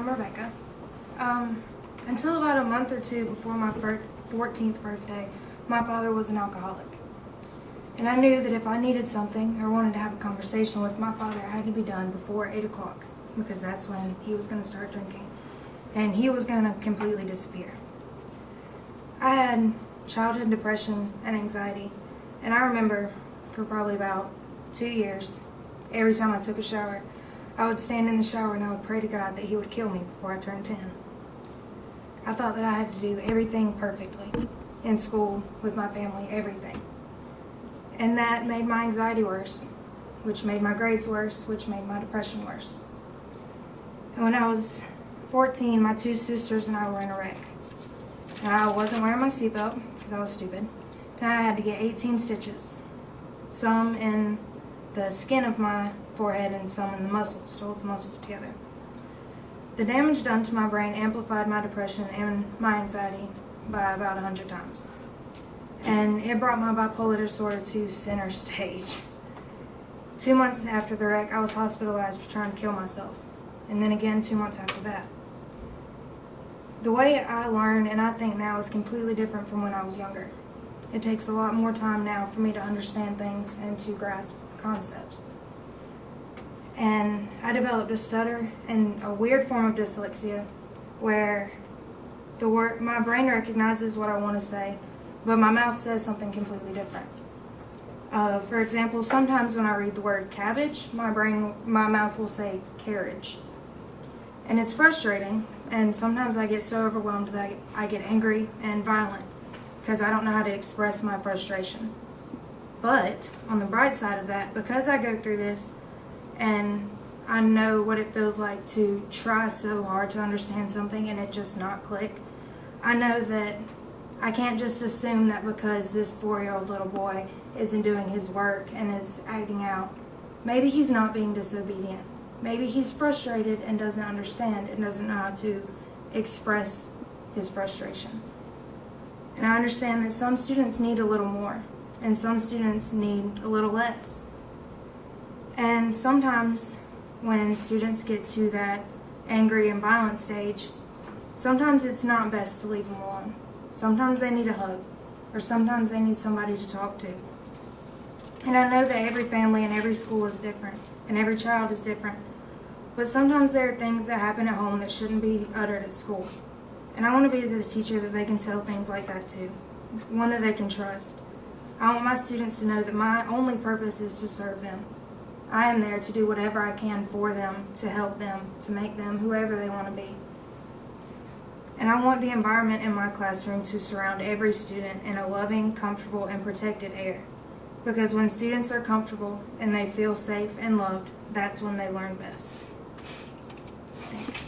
I'm Rebecca. Until about a month or two before my 14th birthday, my father was an alcoholic. And I knew that if I needed something or wanted to have a conversation with my father, it had to be done before 8 o'clock, because that's when he was going to start drinking. And he was going to completely disappear. I had childhood depression and anxiety, and I remember for probably about 2 years, every time I took a shower, I would stand in the shower and I would pray to God that he would kill me before I turned 10. I thought that I had to do everything perfectly, in school, with my family, everything. And that made my anxiety worse, which made my grades worse, which made my depression worse. And when I was 14, my 2 sisters and I were in a wreck. And I wasn't wearing my seatbelt because I was stupid. And I had to get 18 stitches, some in the skin of my forehead and some in the muscles to hold the muscles together. The damage done to my brain amplified my depression and my anxiety by about 100 times. And it brought my bipolar disorder to center stage. 2 months after the wreck, I was hospitalized for trying to kill myself. And then again 2 months after that. The way I learn and I think now is completely different from when I was younger. It takes a lot more time now for me to understand things and to grasp concepts. And I developed a stutter and a weird form of dyslexia where my brain recognizes what I want to say, but my mouth says something completely different. For example, sometimes when I read the word cabbage, my mouth will say carriage. And it's frustrating, and sometimes I get so overwhelmed that I get angry and violent because I don't know how to express my frustration. But on the bright side of that, because I go through this and I know what it feels like to try so hard to understand something and it just not click, I know that I can't just assume that because this 4-year-old little boy isn't doing his work and is acting out, maybe he's not being disobedient. Maybe he's frustrated and doesn't understand and doesn't know how to express his frustration. And I understand that some students need a little more and some students need a little less. And sometimes when students get to that angry and violent stage, sometimes it's not best to leave them alone. Sometimes they need a hug, or sometimes they need somebody to talk to. And I know that every family and every school is different, and every child is different. But sometimes there are things that happen at home that shouldn't be uttered at school. And I want to be the teacher that they can tell things like that to, one that they can trust. I want my students to know that my only purpose is to serve them. I am there to do whatever I can for them, to help them, to make them whoever they want to be. And I want the environment in my classroom to surround every student in a loving, comfortable, and protected air. Because when students are comfortable and they feel safe and loved, that's when they learn best. Thanks.